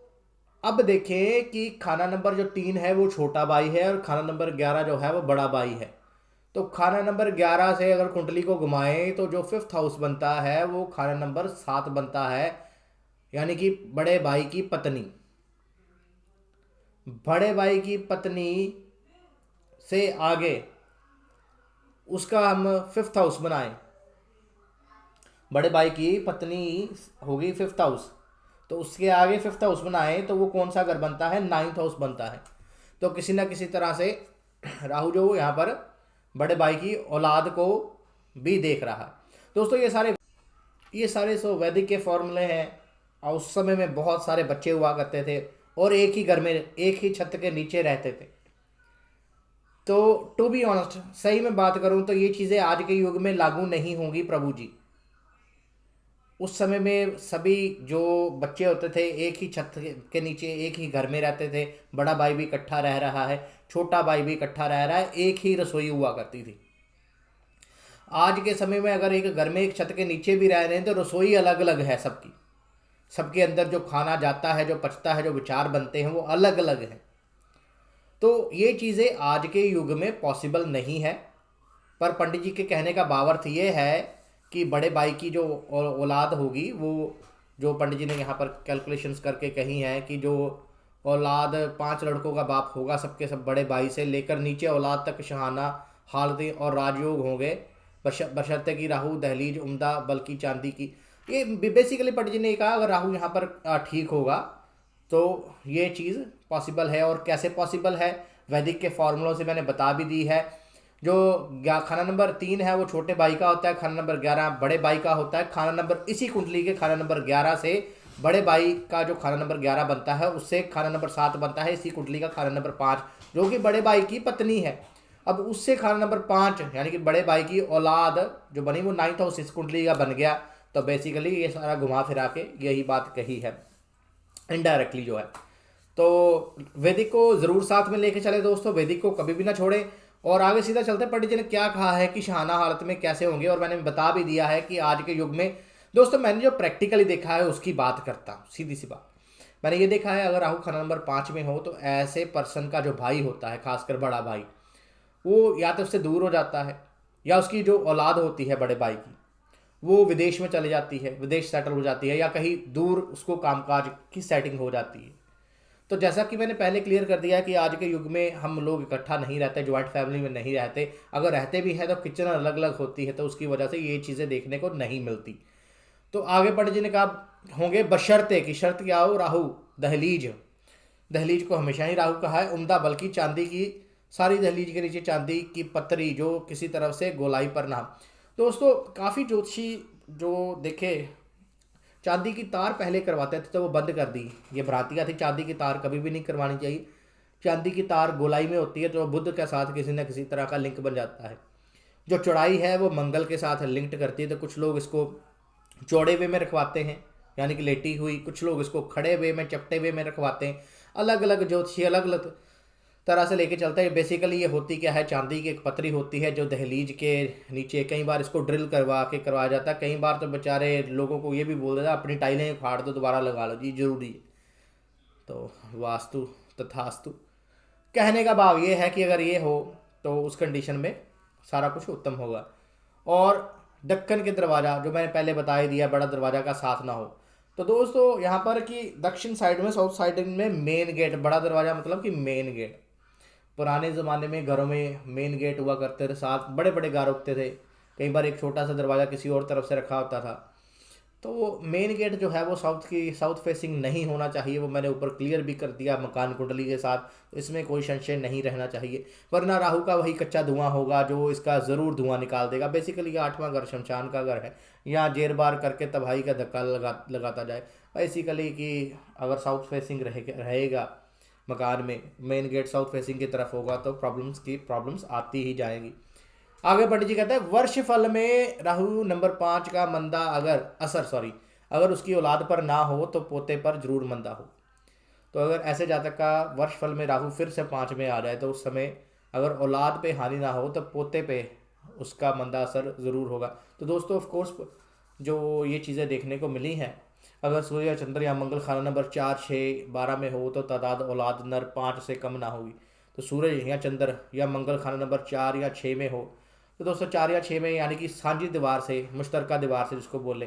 अब देखें कि खाना नंबर जो 3 है वो छोटा भाई है और खाना नंबर 11 जो है वो बड़ा भाई है। तो खाना नंबर 11 से अगर कुंडली को घुमाएं तो जो फिफ्थ हाउस बनता है वो खाना नंबर 7 बनता है, यानी कि बड़े भाई की पत्नी। बड़े भाई की पत्नी से आगे उसका हम फिफ्थ हाउस बनाएं, बड़े भाई की पत्नी होगी फिफ्थ हाउस, तो उसके आगे फिफ्थ हाउस बनाए तो वो कौन सा घर बनता है, 9th हाउस बनता है। तो किसी ना किसी तरह से राहु जो यहाँ पर बड़े भाई की औलाद को भी देख रहा है। दोस्तों ये सारे सो वैदिक के फॉर्मूले हैं, और उस समय में बहुत सारे बच्चे हुआ करते थे, और एक ही घर में, एक ही छत के नीचे रहते थे। तो टू बी ऑनेस्ट, सही में बात करूं तो ये चीज़ें आज के युग में लागू नहीं होंगी प्रभु जी। उस समय में सभी जो बच्चे होते थे एक ही छत के नीचे एक ही घर में रहते थे। बड़ा भाई भी इकट्ठा रह रहा है, छोटा भाई भी इकट्ठा रह रहा है, एक ही रसोई हुआ करती थी। आज के समय में अगर एक घर में एक छत के नीचे भी रह रहे हैं तो रसोई अलग अलग है सबकी। सबके अंदर जो खाना जाता है, जो पचता है, जो विचार बनते हैं वो अलग अलग हैं। तो ये चीज़ें आज के युग में पॉसिबल नहीं है। पर पंडित जी के कहने का भावार्थ ये है कि बड़े भाई की जो औलाद होगी, वो जो पंडित जी ने यहाँ पर कैलकुलेशंस करके कही है कि जो औलाद 5 लड़कों का बाप होगा, सबके सब बड़े भाई से लेकर नीचे औलाद तक शहाना हालतें और राजयोग होंगे, बशर्ते कि राहु दहलीज उम्दा बल्कि चांदी की। ये बेसिकली पंडित जी ने कहा अगर राहु यहाँ पर ठीक होगा तो ये चीज़ पॉसिबल है। और कैसे पॉसिबल है, वैदिक के फॉर्मूलों से मैंने बता भी दी है। जो खाना नंबर 3 है वो छोटे भाई का होता है, खाना नंबर 11 बड़े भाई का होता है। खाना नंबर इसी कुंडली के खाना नंबर 11 से बड़े भाई का जो खाना नंबर 11 बनता है उससे खाना नंबर 7 बनता है, इसी कुंडली का खाना नंबर 5 जो कि बड़े भाई की पत्नी है। अब उससे खाना नंबर 5 यानी कि बड़े भाई की औलाद जो बनी वो 9th हाउस इस कुंडली का बन गया। तो बेसिकली ये सारा घुमा फिरा के यही बात कही है इनडायरेक्टली जो है। तो वैदिक को ज़रूर साथ में लेके चले दोस्तों, वैदिक को कभी भी ना छोड़े। और आगे सीधा चलते हैं पंडित जी ने क्या कहा है कि शहाना हालत में कैसे होंगे। और मैंने बता भी दिया है कि आज के युग में दोस्तों मैंने जो प्रैक्टिकली देखा है उसकी बात करता हूँ। सीधी सी बात, मैंने ये देखा है अगर राहु खाना नंबर 5 में हो तो ऐसे पर्सन का जो भाई होता है, खासकर बड़ा भाई, वो या तो उससे दूर हो जाता है या उसकी जो औलाद होती है बड़े भाई की वो विदेश में चले जाती है, विदेश सेटल हो जाती है, या कहीं दूर उसको कामकाज की सेटिंग हो जाती है। तो जैसा कि मैंने पहले क्लियर कर दिया है कि आज के युग में हम लोग इकट्ठा नहीं रहते, ज्वाइंट फैमिली में नहीं रहते। अगर रहते भी हैं तो किचन अलग अलग होती है, तो उसकी वजह से ये चीज़ें देखने को नहीं मिलती। तो आगे पंडित जी ने कहा होंगे बशर्ते की, शर्त क्या हो, राहु दहलीज, दहलीज को हमेशा ही राहु कहा है, उम्दा बल्कि चांदी की, सारी दहलीज के नीचे चांदी की पतरी जो किसी तरफ से गोलाई पर ना। दोस्तों काफ़ी ज्योतिषी जो देखे चांदी की तार पहले करवाते थे तो वो बंद कर दी, ये भ्रांतियाँ थी। चांदी की तार कभी भी नहीं करवानी चाहिए। चांदी की तार गोलाई में होती है तो बुध के साथ किसी न किसी तरह का लिंक बन जाता है। जो चौड़ाई है वो मंगल के साथ लिंक्ड करती है, तो कुछ लोग इसको चौड़े वे में रखवाते हैं यानी कि लेटी हुई, कुछ लोग इसको खड़े वे में, चपटे वे में रखवाते हैं। अलग अलग ज्योतिषी अलग अलग तरह से लेके चलते हैं। बेसिकली ये होती क्या है, चांदी की एक पतरी होती है जो दहलीज के नीचे, कई बार इसको ड्रिल करवाया जाता है, कई बार तो बेचारे लोगों को ये भी बोल देता अपनी टाइलें फाड़ दो दोबारा लगा लो जी, जरूरी है। तो वास्तु तथास्तु, कहने का भाव ये है कि अगर ये हो तो उस कंडीशन में सारा कुछ उत्तम होगा। और दक्कन के दरवाज़ा जो मैंने पहले बता ही दिया, बड़ा दरवाज़ा का साथ ना हो। तो दोस्तों यहाँ पर कि दक्षिण साइड में, साउथ साइड में मेन गेट, बड़ा दरवाज़ा मतलब कि मेन गेट। पुराने ज़माने में घरों में मेन गेट हुआ करते थे, साथ बड़े बड़े गार उगते थे, कई बार एक छोटा सा दरवाज़ा किसी और तरफ से रखा होता था। तो वो मेन गेट जो है वो साउथ फेसिंग नहीं होना चाहिए, वो मैंने ऊपर क्लियर भी कर दिया मकान कुंडली के साथ। तो इसमें कोई संशय नहीं रहना चाहिए, वरना राहु का वही कच्चा धुआं होगा जो इसका ज़रूर धुआं निकाल देगा। बेसिकली ये 8वां घर शमशान का घर है, यहाँ जेर बार करके तबाही का धक्का लगाता जाए। बेसिकली कि अगर साउथ फेसिंग रहेगा मकान में, मेन गेट साउथ फेसिंग की तरफ होगा तो प्रॉब्लम्स आती ही जाएंगी। आगे पंडित जी कहते हैं वर्ष फल में राहु नंबर 5 का मंदा अगर उसकी औलाद पर ना हो तो पोते पर जरूर मंदा हो। तो अगर ऐसे जातक का वर्ष फल में राहु फिर से 5 में आ जाए तो उस समय अगर औलाद पे हानि ना हो तो पोते पे उसका मंदा असर ज़रूर होगा। तो दोस्तों ऑफ कोर्स जो ये चीज़ें देखने को मिली हैं, अगर सूर्य या चंद्र या मंगल खाना नंबर 4, 6, 12 में हो तो तादाद औलाद नर 5 से कम ना होगी। तो सूर्य या चंद्र या मंगल खाना नंबर 4 या 6 में हो तो दोस्तों 4 या 6 में यानी कि साझी दीवार से, मुश्तरका दीवार से जिसको बोले,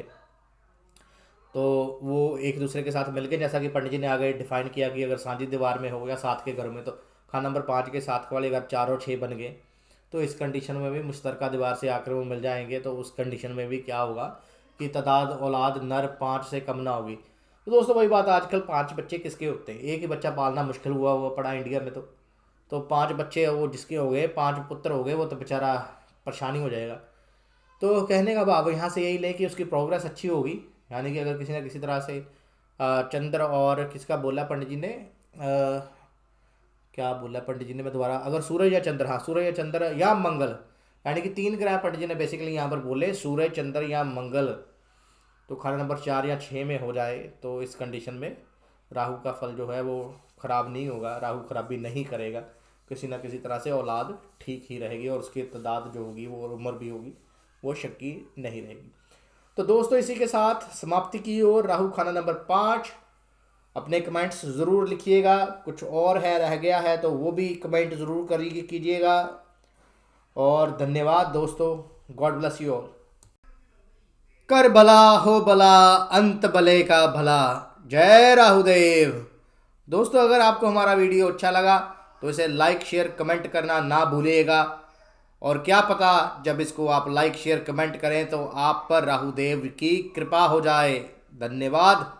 तो वो एक दूसरे के साथ मिलके, जैसा कि पंडित जी ने आगे डिफाइन किया कि अगर साझी दीवार में हो या साथ के घर में, तो खाना नंबर 5 के साथ वाले अगर 4 और 6 बन गए तो इस कंडीशन में भी मुश्तरका दीवार से आकर वो मिल जाएंगे। तो उस कंडीशन में भी क्या होगा कि तादाद औलाद नर 5 से कम ना होगी। तो दोस्तों वही बात, आजकल 5 बच्चे किसके होते हैं, एक ही बच्चा पालना मुश्किल हुआ पड़ा इंडिया में। तो 5 बच्चे वो जिसके हो गए, 5 पुत्र हो गए, वो तो बेचारा परेशानी हो जाएगा। तो कहने का भाव यहाँ से यही ले कि उसकी प्रोग्रेस अच्छी होगी, यानी कि अगर किसी न किसी तरह से चंद्र और किसका बोला पंडित जी ने, क्या बोला पंडित जी ने, मैं दोबारा, अगर सूरज या चंद्र, हाँ सूरज या चंद्र या मंगल, यानी कि 3 ग्रह पंडित जी ने बेसिकली यहाँ पर बोले, सूरज चंद्र या मंगल, तो खाना नंबर 4 या 6 में हो जाए तो इस कंडीशन में राहु का फल जो है वो ख़राब नहीं होगा, राहु खराबी नहीं करेगा, किसी ना किसी तरह से औलाद ठीक ही रहेगी और उसकी तादाद जो होगी वो, उम्र भी होगी, वो शक्की नहीं रहेगी। तो दोस्तों इसी के साथ समाप्ति की ओर राहु खाना नंबर 5। अपने कमेंट्स ज़रूर लिखिएगा, कुछ और है रह गया है तो वो भी कमेंट ज़रूर करिए कीजिएगा। और धन्यवाद दोस्तों, गॉड ब्लेस यू ऑल। कर भला हो भला, अंत भले का भला। जय राहुदेव। दोस्तों अगर आपको हमारा वीडियो अच्छा लगा तो इसे लाइक शेयर कमेंट करना ना भूलिएगा, और क्या पता जब इसको आप लाइक शेयर कमेंट करें तो आप पर राहुदेव की कृपा हो जाए। धन्यवाद।